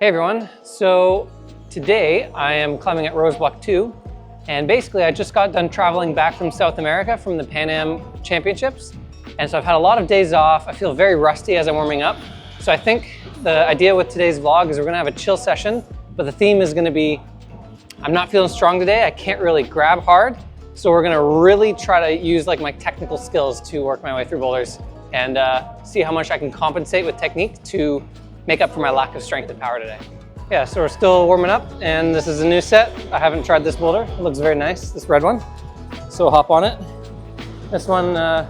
Hey everyone, so today I am climbing at Bloc 2, and basically I just got done traveling back from South America from the Pan Am Championships, and so I've had a lot of days off. I feel very rusty as I'm warming up, so I think the idea with today's vlog is we're gonna have a chill session, but the theme is gonna be I'm not feeling strong today, I can't really grab hard, so we're gonna really try to use like my technical skills to work my way through boulders and see how much I can compensate with technique to make up for my lack of strength and power today. Yeah, so we're still warming up, and this is a new set. I haven't tried this boulder. It looks very nice, this red one. So we'll hop on it. This one, I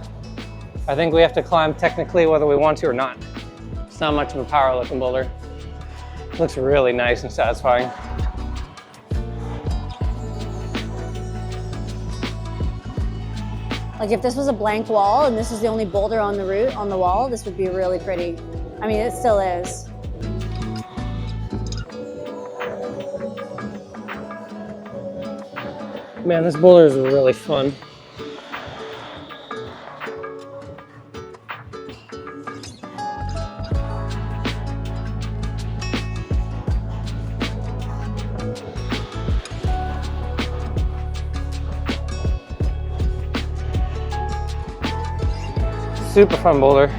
think we have to climb technically whether we want to or not. It's not much of a power looking boulder. It looks really nice and satisfying. Like if this was a blank wall and this is the only boulder on the route, on the wall, this would be really pretty. I mean, it still is. Man, this boulder is really fun. Super fun boulder.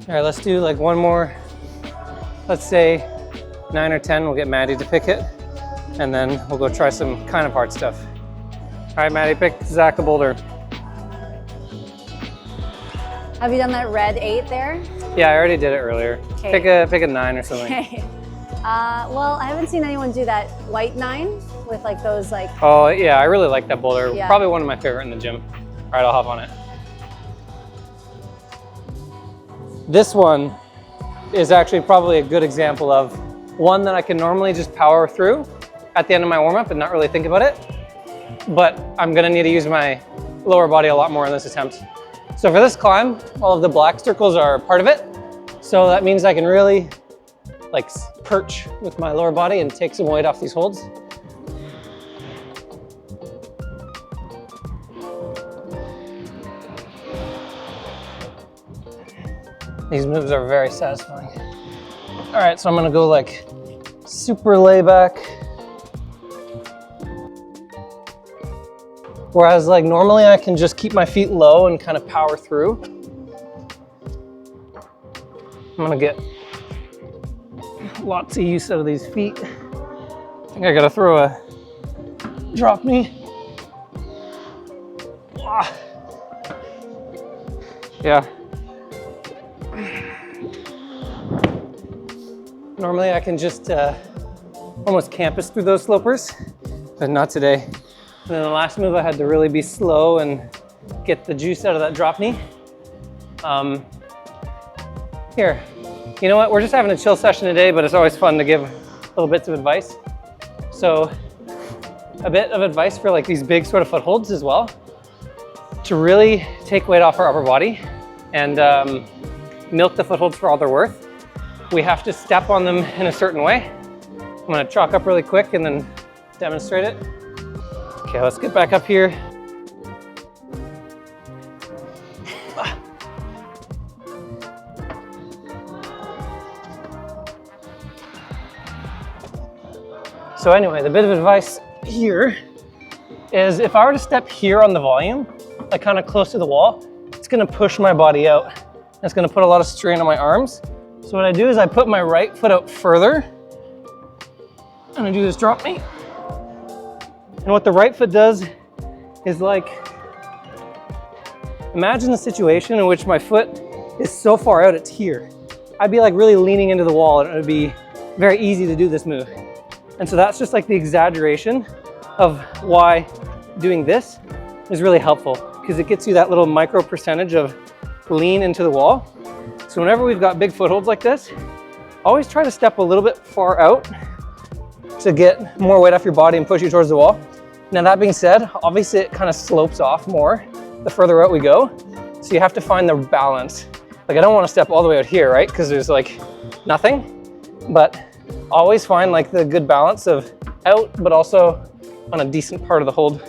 All right, let's do like one more, let's say 9 or 10, we'll get Maddie to pick it, and then we'll go try some kind of hard stuff. All right, Maddie, pick Zach a boulder. Have you done that red 8 there? Yeah, I already did it earlier. Okay. Pick a 9 or something. Okay. Well, I haven't seen anyone do that white 9 with like those like... Oh yeah, I really like that boulder. Yeah. Probably one of my favorite in the gym. All right, I'll hop on it. This one is actually probably a good example of one that I can normally just power through at the end of my warm-up and not really think about it. But I'm gonna need to use my lower body a lot more in this attempt. So for this climb, all of the black circles are part of it. So that means I can really like perch with my lower body and take some weight off these holds. These moves are very satisfying. All right, so I'm gonna go like super lay back. Whereas like normally I can just keep my feet low and kind of power through. I'm gonna get lots of use out of these feet. I think I gotta throw a drop knee. Yeah. Normally I can just almost campus through those slopers, but not today. And then the last move I had to really be slow and get the juice out of that drop knee. Here, you know what? We're just having a chill session today, but it's always fun to give little bits of advice. So a bit of advice for like these big sort of footholds as well, to really take weight off our upper body and milk the footholds for all they're worth. We have to step on them in a certain way. I'm gonna chalk up really quick and then demonstrate it. Okay, let's get back up here. So anyway, the bit of advice here is if I were to step here on the volume, like kind of close to the wall, it's gonna push my body out. It's gonna put a lot of strain on my arms. So what I do is I put my right foot out further and I do this drop knee. And what the right foot does is like, imagine the situation in which my foot is so far out, it's here. I'd be like really leaning into the wall and it would be very easy to do this move. And so that's just like the exaggeration of why doing this is really helpful, because it gets you that little micro percentage of lean into the wall. So whenever we've got big footholds like this, always try to step a little bit far out to get more weight off your body and push you towards the wall. Now that being said, obviously it kind of slopes off more the further out we go. So you have to find the balance. Like I don't want to step all the way out here, right? Because there's like nothing, but always find like the good balance of out, but also on a decent part of the hold.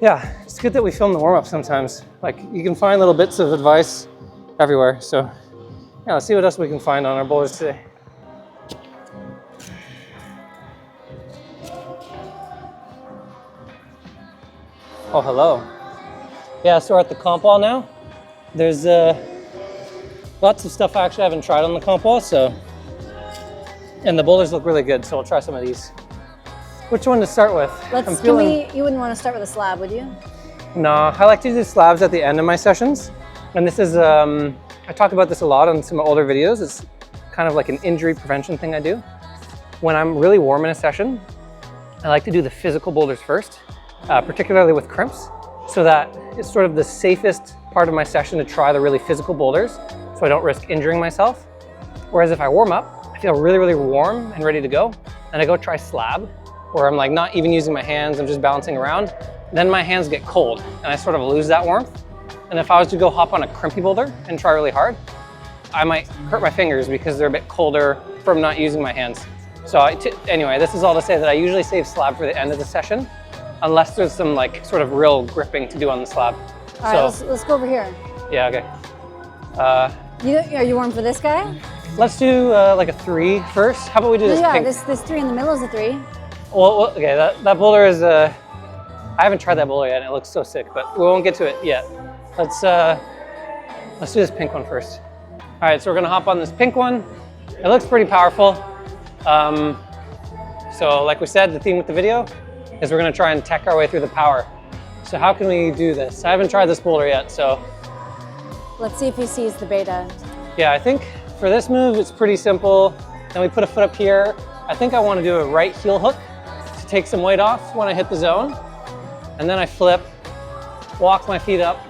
Yeah, it's good that we film the warm-up sometimes. Like you can find little bits of advice everywhere. So yeah, let's see what else we can find on our boulders today. Oh, hello. Yeah, so we're at the comp wall now. There's lots of stuff I actually haven't tried on the comp wall, so, and the boulders look really good, so we'll try some of these. Which one to start with? You wouldn't want to start with a slab, would you? No, I like to do slabs at the end of my sessions. And this is, I talk about this a lot on some older videos. It's kind of like an injury prevention thing I do. When I'm really warm in a session, I like to do the physical boulders first, particularly with crimps, so that it's sort of the safest part of my session to try the really physical boulders, so I don't risk injuring myself. Whereas if I warm up, I feel really, really warm and ready to go, and I go try slab, where I'm like not even using my hands, I'm just bouncing around, then my hands get cold, and I sort of lose that warmth. And if I was to go hop on a crimpy boulder and try really hard, I might hurt my fingers because they're a bit colder from not using my hands. So anyway, this is all to say that I usually save slab for the end of the session, unless there's some like sort of real gripping to do on the slab. All right, let's go over here. Yeah, okay. Are you warm for this guy? Let's do like a 3 first. How about we do this pink? This 3 in the middle is a 3. Well, okay, that boulder is, I haven't tried that boulder yet, and it looks so sick, but we won't get to it yet. Let's do this pink one first. All right, so we're gonna hop on this pink one. It looks pretty powerful. So like we said, the theme with the video is we're gonna try and tech our way through the power. So how can we do this? I haven't tried this boulder yet, so. Let's see if he sees the beta. Yeah, I think for this move, it's pretty simple. Then we put a foot up here. I think I wanna do a right heel hook to take some weight off when I hit the zone. And then I flip, walk my feet up.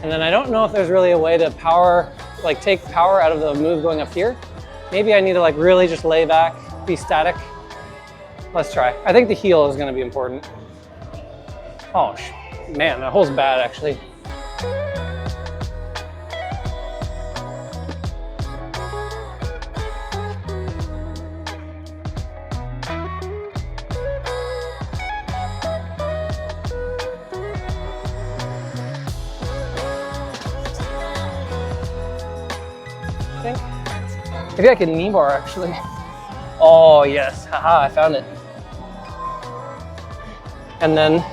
And then I don't know if there's really a way to power, like take power out of the move going up here. Maybe I need to like really just lay back, be static. Let's try. I think the heel is gonna be important. Oh, man, that hole's bad actually. Maybe I can knee bar actually. Oh yes, haha, I found it. And then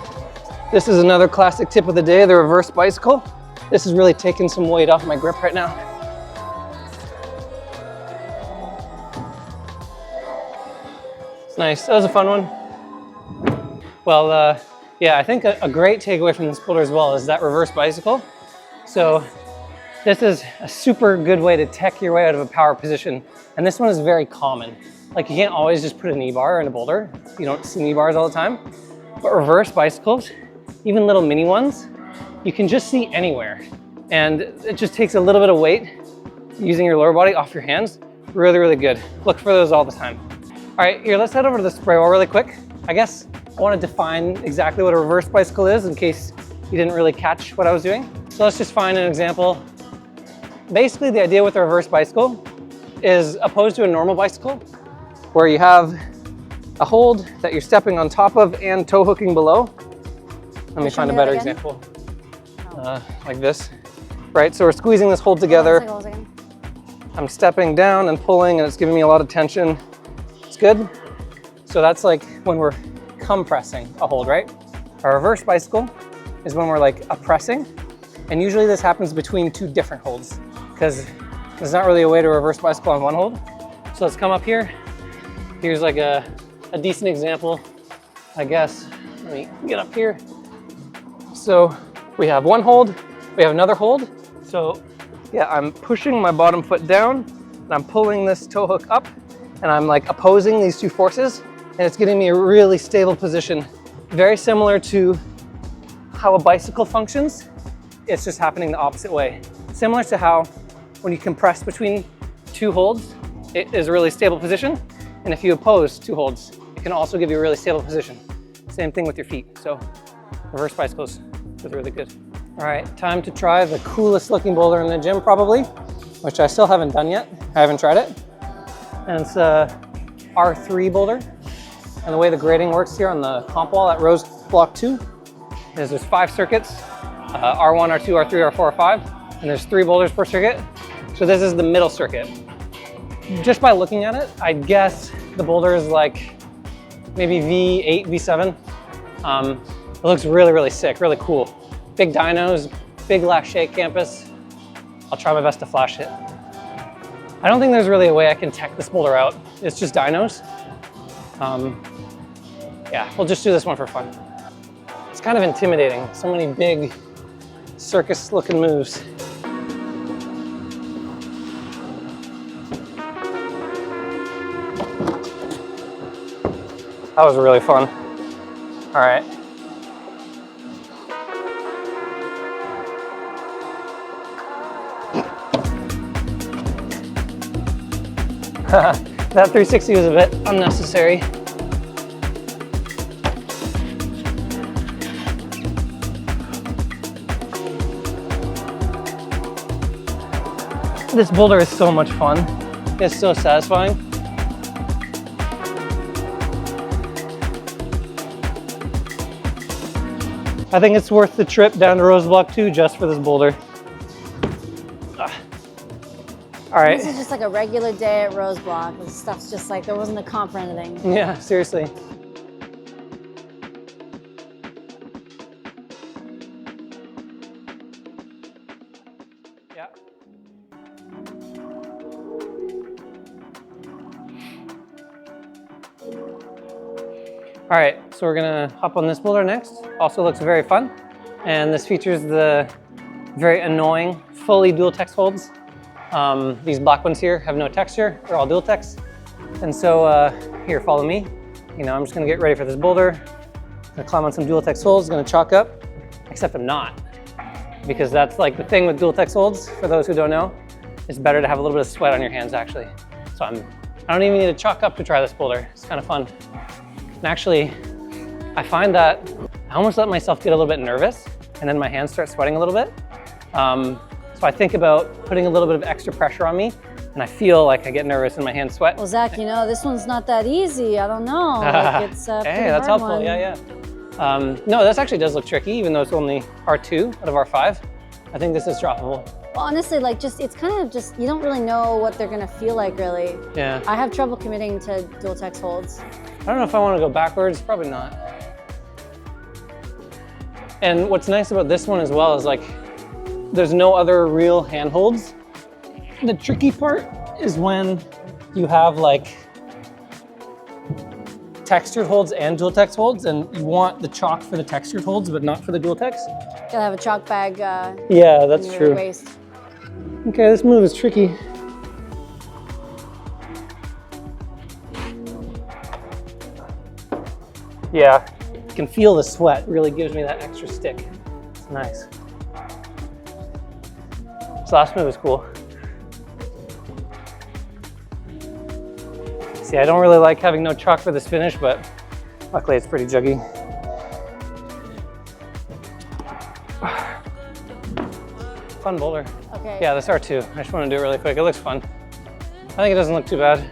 this is another classic tip of the day, the reverse bicycle. This is really taking some weight off my grip right now. It's nice, that was a fun one. Well, yeah, I think a great takeaway from this boulder as well is that reverse bicycle. So this is a super good way to tech your way out of a power position. And this one is very common. Like you can't always just put a knee bar in a boulder. You don't see knee bars all the time. But reverse bicycles, even little mini ones, you can just see anywhere. And it just takes a little bit of weight using your lower body off your hands. Really, really good. Look for those all the time. All right, here, let's head over to the spray wall really quick. I guess I want to define exactly what a reverse bicycle is in case you didn't really catch what I was doing. So let's just find an example. Basically, the idea with a reverse bicycle is opposed to a normal bicycle, where you have a hold that you're stepping on top of and toe hooking below. Let me find a better example. Like this, right? So we're squeezing this hold together. I'm stepping down and pulling, and it's giving me a lot of tension. It's good. So that's like when we're compressing a hold, right? A reverse bicycle is when we're like oppressing, and usually this happens between 2 different holds, because there's not really a way to reverse bicycle on one hold. So let's come up here. Here's like a decent example, I guess. Let me get up here. So we have one hold, we have another hold. So yeah, I'm pushing my bottom foot down and I'm pulling this toe hook up and I'm like opposing these 2 forces, and it's getting me a really stable position. Very similar to how a bicycle functions. It's just happening the opposite way. Similar to how when you compress between 2 holds, it is a really stable position. And if you oppose 2 holds, it can also give you a really stable position. Same thing with your feet. So reverse bicycles is really good. All right, time to try the coolest looking boulder in the gym probably, which I still haven't done yet. I haven't tried it. And it's a R3 boulder. And the way the grading works here on the comp wall at Rose Block 2 is there's 5 circuits, R1, R2, R3, R4, R5. and there's 3 boulders per circuit. So this is the middle circuit. Just by looking at it, I'd guess the boulder is like maybe V8, V7. It looks really, really sick, really cool. Big dynos, big last shake campus. I'll try my best to flash it. I don't think there's really a way I can tech this boulder out. It's just dynos. Yeah, we'll just do this one for fun. It's kind of intimidating. So many big circus looking moves. That was really fun. All right. That 360 was a bit unnecessary. This boulder is so much fun. It's so satisfying. I think it's worth the trip down to Rose Block 2 just for this boulder. All right. This is just like a regular day at Rose Block. This stuff's just like, there wasn't a comp or anything. Yeah, seriously. Yeah. All right, so we're gonna hop on this boulder next. Also looks very fun. And this features the very annoying, fully duel-tex holds. These black ones here have no texture, they're all duel-tex. And so here, follow me. You know, I'm just gonna get ready for this boulder. Gonna climb on some duel-tex holds, gonna chalk up, except I'm not. Because that's like the thing with duel-tex holds, for those who don't know, it's better to have a little bit of sweat on your hands actually. So I don't even need to chalk up to try this boulder. It's kind of fun. And actually, I find that I almost let myself get a little bit nervous and then my hands start sweating a little bit. So I think about putting a little bit of extra pressure on me and I feel like I get nervous and my hands sweat. Well, Zach, you know, this one's not that easy. I don't know. Like, it's a hey, that's helpful. one. Yeah, yeah. No, this actually does look tricky, even though it's only R2 out of R5. I think this is droppable. Well, honestly, like it's kind of just, you don't really know what they're gonna feel like, really. Yeah. I have trouble committing to duel-tex holds. I don't know if I want to go backwards, probably not. And what's nice about this one as well is like, there's no other real handholds. The tricky part is when you have like textured holds and duel-tex holds, and you want the chalk for the textured holds, but not for the duel-tex. Gotta have a chalk bag yeah, that's in your true. waist. Okay, this move is tricky. Yeah, you can feel the sweat, really gives me that extra stick. It's nice. This last move is cool. See, I don't really like having no chalk for this finish, but luckily it's pretty juggy. Fun boulder. Okay. Yeah, this R2. I just want to do it really quick. It looks fun. I think it doesn't look too bad.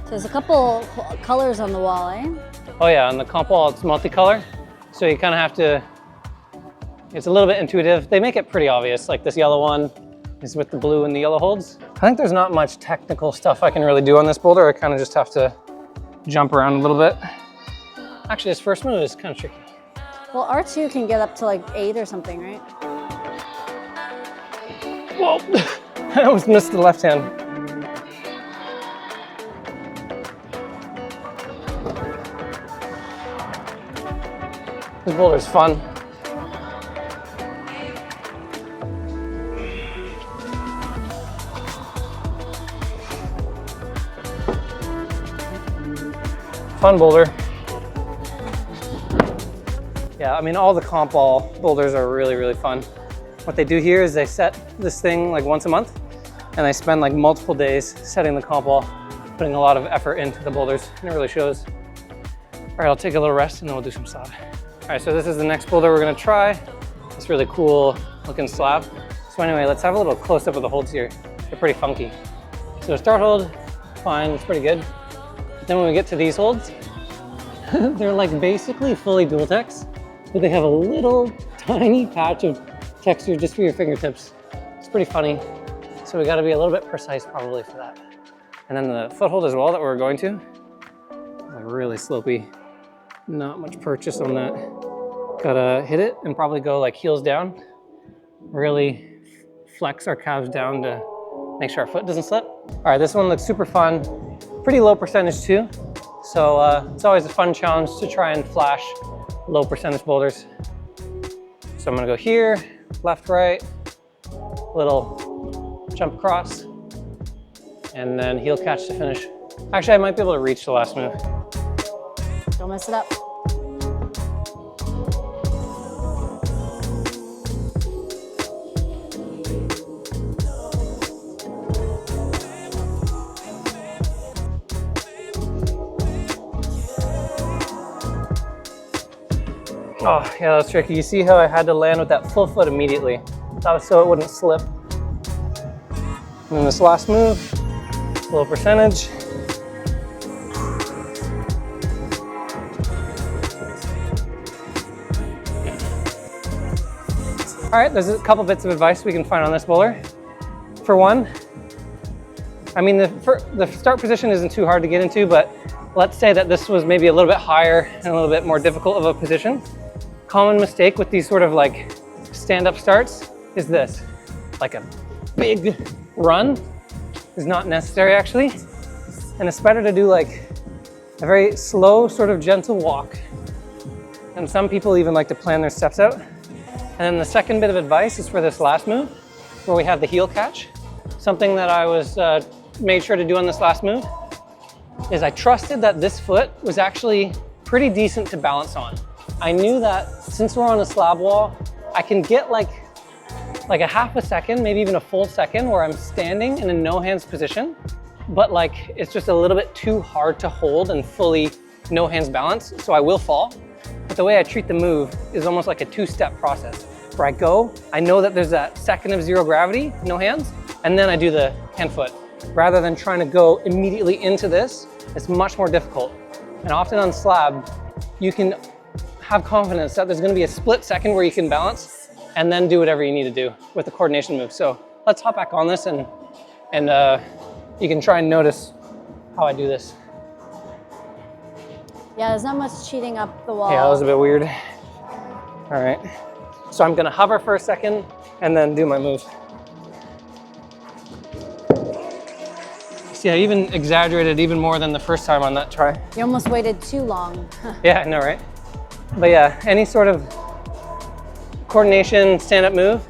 So there's a couple colors on the wall, eh? Oh yeah, on the comp wall it's multicolor, so you kind of have to, it's a little bit intuitive. They make it pretty obvious, like this yellow one is with the blue and the yellow holds. I think there's not much technical stuff I can really do on this boulder. I kind of just have to jump around a little bit. Actually, this first move is kind of tricky. Well, R2 can get up to like 8 or something, right? Whoa, I almost missed the left hand. This boulder's fun. Fun boulder. Yeah, I mean, all the comp wall boulders are really, really fun. What they do here is they set this thing like once a month, and they spend like multiple days setting the comp wall, putting a lot of effort into the boulders, and it really shows. All right, I'll take a little rest and then we'll do some slab. All right, so this is the next boulder we're gonna try. It's really cool looking slab. So anyway, let's have a little close up of the holds here. They're pretty funky. So start hold, fine, it's pretty good. But then when we get to these holds, they're like basically fully duel-tex, but they have a little tiny patch of texture just for your fingertips. It's pretty funny. So we gotta be a little bit precise probably for that. And then the foothold as well that we're going to, like really slopey, not much purchase on that. Gotta hit it and probably go like heels down, really flex our calves down to make sure our foot doesn't slip. All right, this one looks super fun, pretty low percentage too. So it's always a fun challenge to try and flash low percentage boulders. So I'm gonna go here, left, right, little jump across, and then heel catch to finish. Actually, I might be able to reach the last move. Don't mess it up. Oh, yeah, that's tricky. You see how I had to land with that full foot immediately? That was so it wouldn't slip. And then this last move, low percentage. All right, there's a couple bits of advice we can find on this bowler. For one, I mean, the start position isn't too hard to get into, but let's say that this was maybe a little bit higher and a little bit more difficult of a position. Common mistake with these sort of like stand-up starts is this, like a big run is not necessary actually. And it's better to do like a very slow, sort of gentle walk. And some people even like to plan their steps out. And then the second bit of advice is for this last move, where we have the heel catch. Something that I was made sure to do on this last move is I trusted that this foot was actually pretty decent to balance on. I knew that since we're on a slab wall, I can get like a half a second, maybe even a full second where I'm standing in a no hands position, but like it's just a little bit too hard to hold and fully no hands balance, so I will fall. But the way I treat the move is almost like a two-step process where I go, I know that there's that second of zero gravity, no hands, and then I do the hand foot. Rather than trying to go immediately into this, it's much more difficult. And often on slab, you can have confidence that there's gonna be a split second where you can balance and then do whatever you need to do with the coordination move. So let's hop back on this and you can try and notice how I do this. Yeah, there's not much cheating up the wall. Yeah, that was a bit weird. All right, so I'm gonna hover for a second and then do my move. See, I even exaggerated even more than the first time on that try. You almost waited too long. Yeah, I know, right? But yeah, any sort of coordination stand-up move,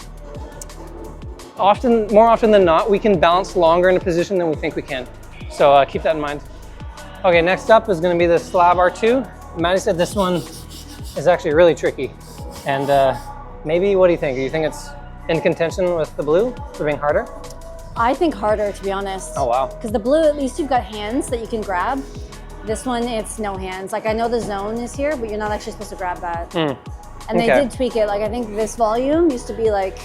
more often than not, we can balance longer in a position than we think we can. So keep that in mind. Okay, next up is gonna be the slab R2. Maddie said this one is actually really tricky. And maybe, what do you think? Do you think it's in contention with the blue for being harder? I think harder, to be honest. Oh, wow. Because the blue, at least you've got hands that you can grab. This one, it's no hands. Like, I know the zone is here, but you're not actually supposed to grab that. And they did tweak it. Like, I think this volume used to be like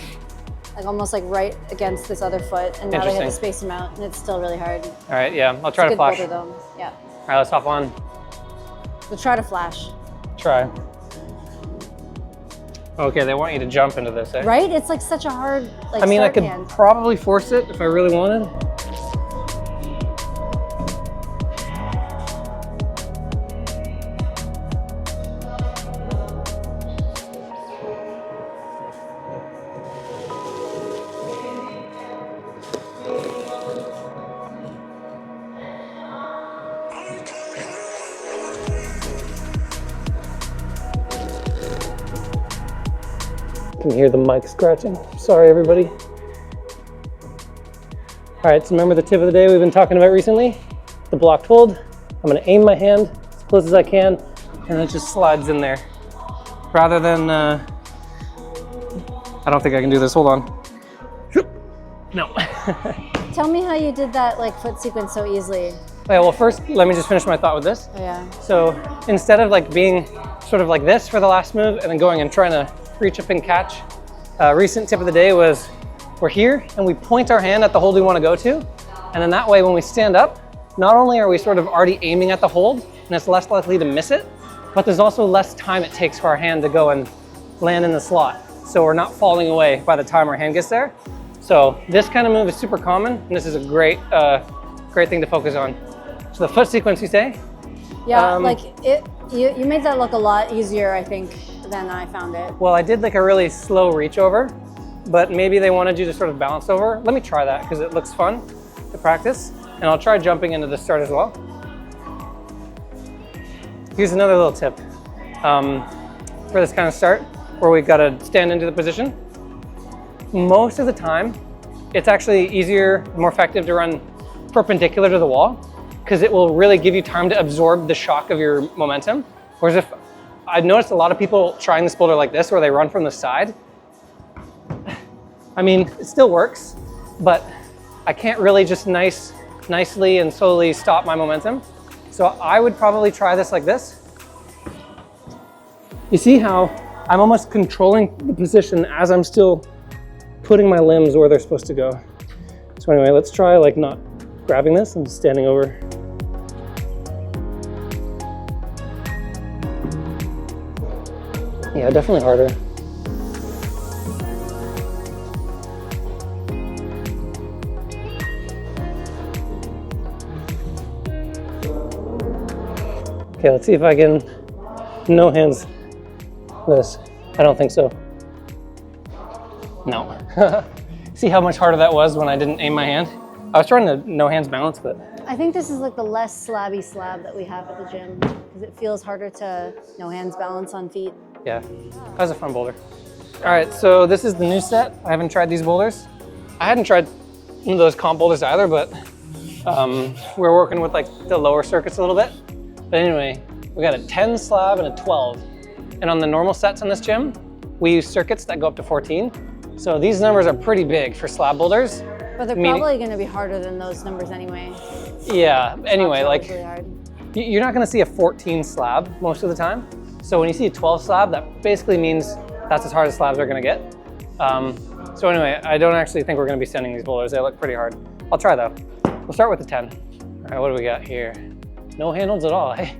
almost like right against this other foot, and now they had to space them out, and it's still really hard. All right, yeah, I'll try to flash. Boulder, though. Yeah. All right, let's hop on. So try to flash. Try. Okay, they want you to jump into this, eh? Right? It's like such a hard, like, I mean, I could hand. probably force it if I really wanted. You can hear the mic scratching. Sorry, everybody. All right, so remember the tip of the day we've been talking about recently? The blocked hold. I'm gonna aim my hand as close as I can, and it just slides in there. Rather than, I don't think I can do this, hold on. No. Tell me how you did that like foot sequence so easily. Okay, well first, let me just finish my thought with this. Oh, yeah. So instead of like being sort of like this for the last move and then going and trying to reach up and catch, recent tip of the day was we're here and we point our hand at the hold we want to go to, and then that way when we stand up, not only are we sort of already aiming at the hold and it's less likely to miss it, but there's also less time it takes for our hand to go and land in the slot. So we're not falling away by the time our hand gets there. So this kind of move is super common, and this is a great, great thing to focus on. So the foot sequence, you say? Yeah, like you made that look a lot easier, I think, than I found it. Well, I did like a really slow reach over, but maybe they wanted you to sort of bounce over. Let me try that because it looks fun to practice. And I'll try jumping into the start as well. Here's another little tip for this kind of start where we've got to stand into the position. Most of the time, it's actually easier, more effective to run perpendicular to the wall because it will really give you time to absorb the shock of your momentum. Whereas if I've noticed a lot of people trying this boulder like this where they run from the side, I mean, it still works, but I can't really just nicely and slowly stop my momentum. So I would probably try this like this. You see how I'm almost controlling the position as I'm still putting my limbs where they're supposed to go. So anyway, let's try like not grabbing this and standing over. Yeah, definitely harder. Okay, let's see if I can no hands this. I don't think so. No. See how much harder that was when I didn't aim my hand? I was trying to no hands balance, but. I think this is like the less slabby slab that we have at the gym because it feels harder to no hands balance on feet. Yeah, that was a fun boulder. All right, so this is the new set. I haven't tried these boulders. I hadn't tried one of those comp boulders either, but we're working with like the lower circuits a little bit. But anyway, we got a 10 slab and a 12. And on the normal sets in this gym, we use circuits that go up to 14. So these numbers are pretty big for slab boulders. But they're probably gonna be harder than those numbers anyway. Yeah, anyway, like really hard. You're not gonna see a 14 slab most of the time. So when you see a 12 slab, that basically means that's as hard as slabs are gonna get. So anyway, I don't actually think we're gonna be sending these boulders. They look pretty hard. I'll try though. We'll start with the 10. All right, what do we got here? No handles at all, eh?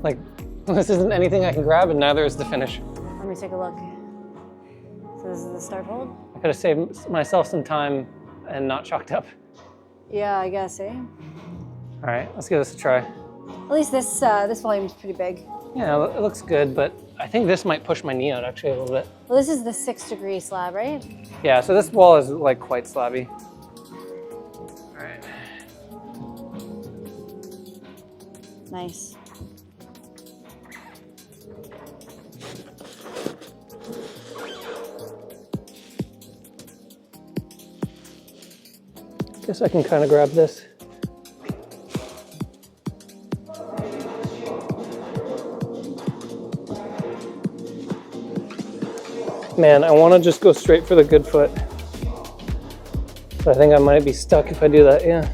Like, this isn't anything I can grab and neither is the finish. Let me take a look. So this is the start hold? I could have saved myself some time and not chalked up. Yeah, I guess, eh? All right, let's give this a try. At least this volume is pretty big. Yeah, it looks good, but I think this might push my knee out actually a little bit. Well, this is the 6-degree slab, right? Yeah, so this wall is like quite slabby. All right. Nice. Guess I can kind of grab this. Man, I want to just go straight for the good foot. But I think I might be stuck if I do that, yeah.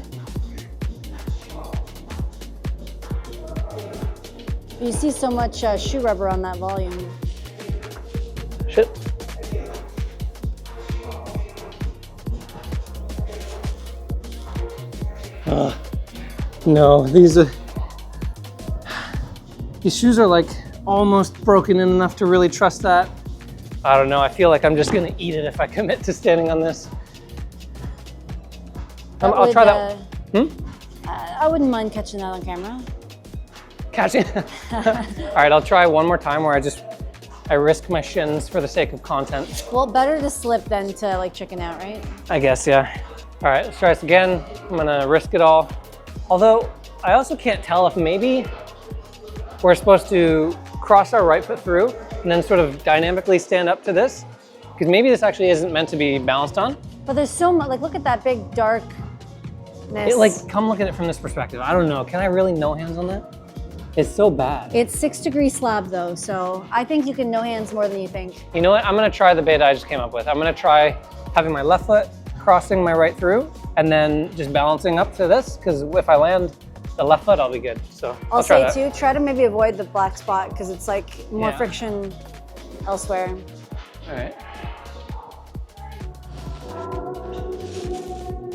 You see so much shoe rubber on that volume. Shit. No, these shoes are like almost broken in enough to really trust that. I don't know, I feel like I'm just gonna eat it if I commit to standing on this. I'll try that. I wouldn't mind catching that on camera. Catching? All right, I'll try one more time where I risk my shins for the sake of content. Well, better to slip than to like chicken out, right? I guess, yeah. All right, let's try this again. I'm gonna risk it all. Although, I also can't tell if maybe we're supposed to cross our right foot through and then sort of dynamically stand up to this. Because maybe this actually isn't meant to be balanced on. But there's so much, like look at that big darkness. Come look at it from this perspective. I don't know, can I really no hands on that? It's so bad. It's 6-degree slab though, so I think you can no hands more than you think. You know what, I'm gonna try the beta I just came up with. I'm gonna try having my left foot crossing my right through and then just balancing up to this, because if I land the left foot, I'll be good. So I'll try that. Say too, try to maybe avoid the black spot because it's like more friction elsewhere. All right.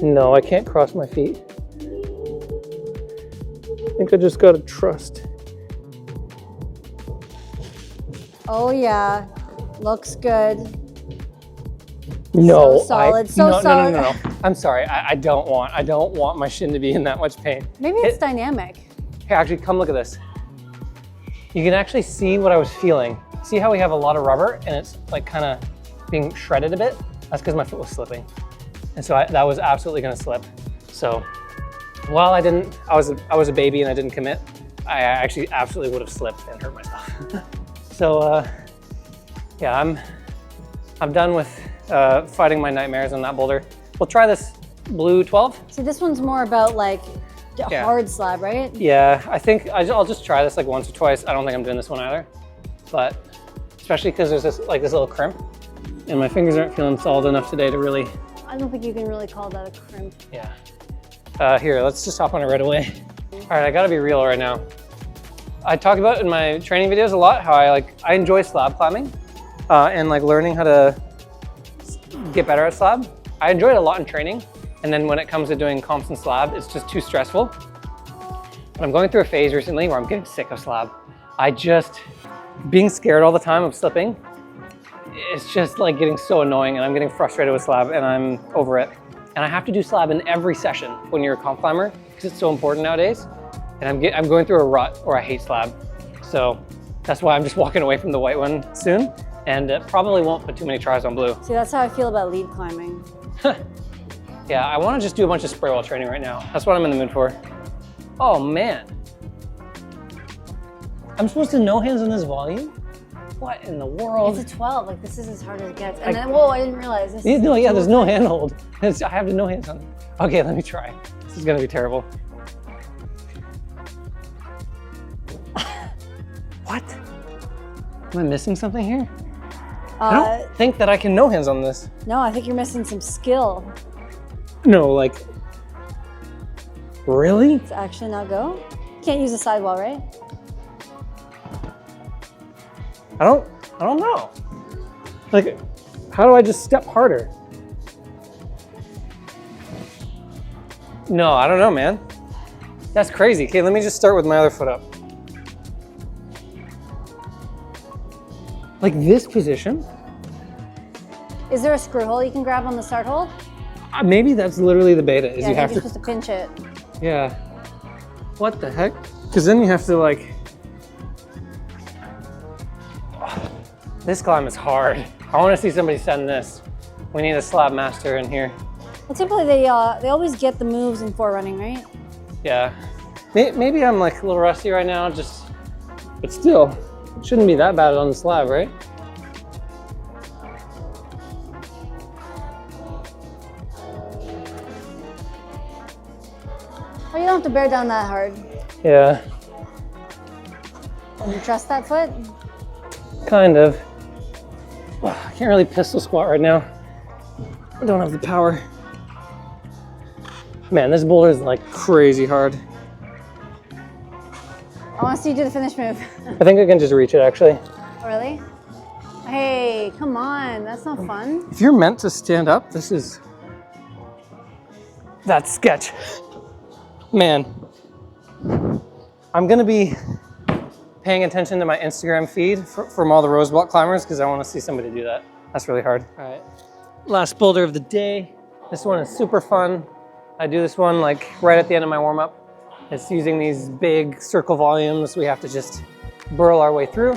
No, I can't cross my feet. I think I just gotta trust. Oh yeah, looks good. No, so solid, no, solid. No. I'm sorry. I don't want my shin to be in that much pain. Maybe it's dynamic. Here, actually, come look at this. You can actually see what I was feeling. See how we have a lot of rubber and it's like kind of being shredded a bit? That's because my foot was slipping. And so that was absolutely gonna slip. So while I was a baby and I didn't commit, I actually absolutely would have slipped and hurt myself. So yeah, I'm done with fighting my nightmares on that boulder. We'll try this blue 12. See, this one's more about like a hard slab, right? Yeah, I think I'll just try this like once or twice. I don't think I'm doing this one either, but especially because there's this little crimp and my fingers aren't feeling solid enough today to really. I don't think you can really call that a crimp. Yeah. Here, let's just hop on it right away. All right, I gotta be real right now. I talk about in my training videos a lot how I enjoy slab climbing and like learning how to get better at slab. I enjoy it a lot in training. And then when it comes to doing comps and slab, it's just too stressful. But I'm going through a phase recently where I'm getting sick of slab. Being scared all the time of slipping, it's just like getting so annoying and I'm getting frustrated with slab and I'm over it. And I have to do slab in every session when you're a comp climber because it's so important nowadays. And I'm going through a rut where I hate slab. So that's why I'm just walking away from the white one soon and probably won't put too many tries on blue. See, that's how I feel about lead climbing. Yeah, I want to just do a bunch of spray wall training right now. That's what I'm in the mood for. Oh man. I'm supposed to no hands on this volume? What in the world? It's a 12, like this is as hard as it gets. And then, whoa, I didn't realize this. Yeah, there's no handhold. I have to no hands on it. Okay, let me try. This is gonna be terrible. What? Am I missing something here? I don't think that I can no hands on this. No, I think you're missing some skill. No, like, really? It's actually not go? Can't use a sidewall, right? I don't know. Like, how do I just step harder? No, I don't know, man. That's crazy. Okay, let me just start with my other foot up. Like this position? Is there a screw hole you can grab on the start hold? Maybe that's literally the beta. Is Yeah, you have you're to. supposed to pinch it. Yeah. What the heck? Because then you have to like. This climb is hard. I want to see somebody send this. We need a slab master in here. Well, typically they always get the moves in forerunning, right? Yeah. Maybe I'm like a little rusty right now, but still, it shouldn't be that bad on the slab, right? Oh, you don't have to bear down that hard. Yeah. Can you trust that foot? Kind of. I can't really pistol squat right now. I don't have the power. Man, this boulder is like crazy hard. I want to see you do the finish move. I think I can just reach it actually. Oh, really? Hey, come on, that's not fun. If you're meant to stand up, that's sketch. Man, I'm gonna be paying attention to my Instagram feed from all the Rose Block climbers because I want to see somebody do that. That's really hard. All right, last boulder of the day. This one is super fun. I do this one like right at the end of my warm up. It's using these big circle volumes. We have to just burrow our way through.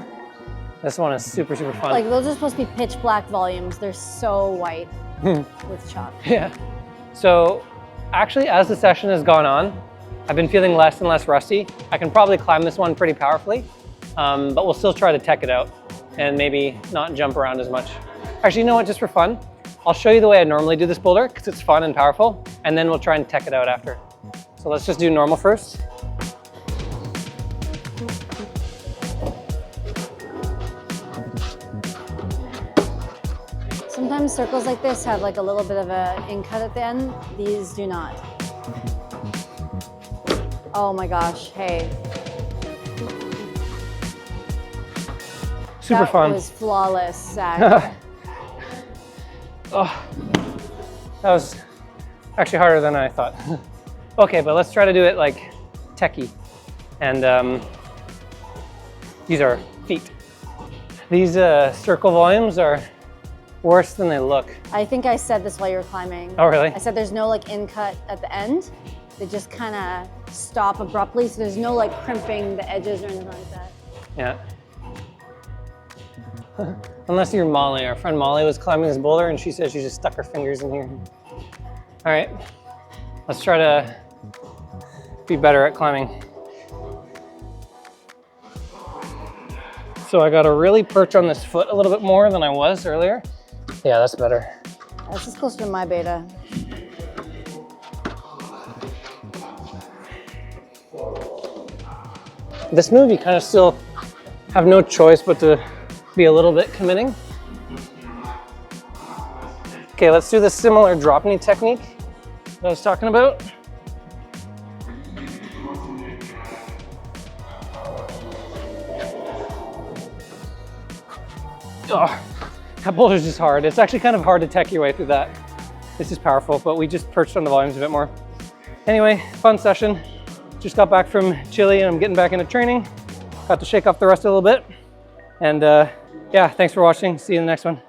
This one is super, super fun. Like those are supposed to be pitch black volumes. They're so white with chalk. Yeah. So actually, as the session has gone on, I've been feeling less and less rusty. I can probably climb this one pretty powerfully, but we'll still try to tech it out and maybe not jump around as much. Actually, you know what, just for fun, I'll show you the way I normally do this boulder because it's fun and powerful, and then we'll try and tech it out after. So let's just do normal first. Sometimes circles like this have like a little bit of an in cut at the end. These do not. Oh my gosh, hey. Super fun. That was flawless, Zach. Oh, that was actually harder than I thought. Okay, but let's try to do it like techie. And these are feet. These circle volumes are worse than they look. I think I said this while you were climbing. Oh, really? I said there's no like in cut at the end. They just kind of stop abruptly, so there's no like crimping the edges or anything like that. Yeah. Unless you're Molly. Our friend Molly was climbing this boulder and she said she just stuck her fingers in here. All right, let's try to be better at climbing. So I got to really perch on this foot a little bit more than I was earlier. Yeah, that's better. This is closer to my beta. This move, you kind of still have no choice but to be a little bit committing. Okay, let's do the similar drop knee technique that I was talking about. Oh, that boulder's just hard. It's actually kind of hard to tech your way through that. This is powerful, but we just perched on the volumes a bit more. Anyway, fun session. Just got back from Chile and I'm getting back into training. Got to shake off the rust a little bit. And yeah, thanks for watching. See you in the next one.